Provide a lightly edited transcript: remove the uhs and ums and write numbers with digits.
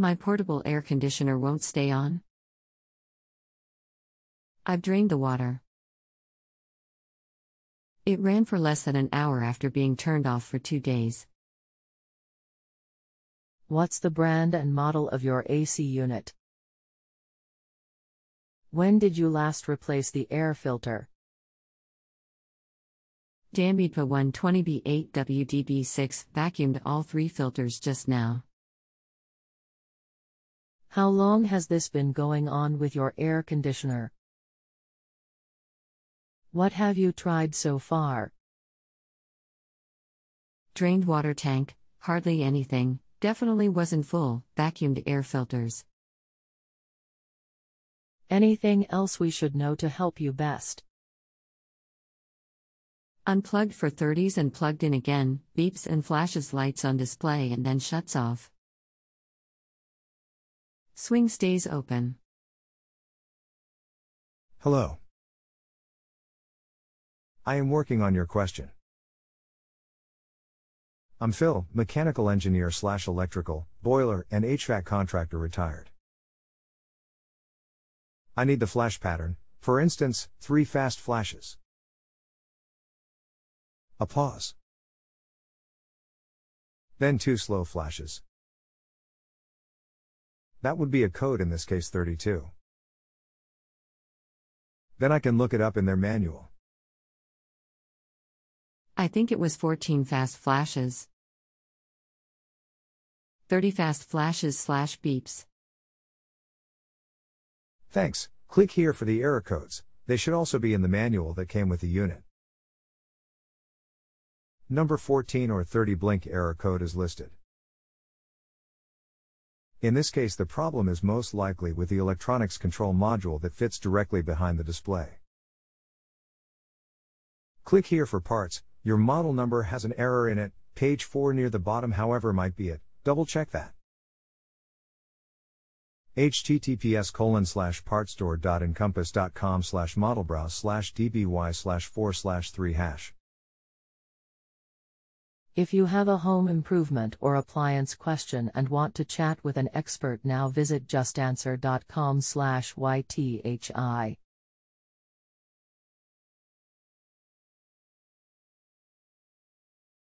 My portable air conditioner won't stay on. I've drained the water. It ran for less than an hour after being turned off for 2 days. What's the brand and model of your AC unit? When did you last replace the air filter? Danby PA120B8 WDB6 vacuumed all 3 filters just now. How long has this been going on with your air conditioner? What have you tried so far? Drained water tank, hardly anything, definitely wasn't full, vacuumed air filters. Anything else we should know to help you best? Unplugged for 30s and plugged in again, beeps and flashes lights on display and then shuts off. Swing stays open. Hello. I am working on your question. I'm Phil, mechanical engineer/electrical, boiler, and HVAC contractor retired. I need the flash pattern, for instance, 3 fast flashes. A pause. Then 2 slow flashes. That would be a code, in this case 32. Then I can look it up in their manual. I think it was 14 fast flashes. 30 fast flashes/beeps. Thanks. Click here for the error codes. They should also be in the manual that came with the unit. Number 14 or 30 blink error code is listed. In this case, the problem is most likely with the electronics control module that fits directly behind the display. Click here for parts. Your model number has an error in it. Page 4 near the bottom, however, might be it. Double check that. https://partsstore.encompass.com/modelbrowse/dby/4/3#. If you have a home improvement or appliance question and want to chat with an expert now, visit JustAnswer.com/YTHI.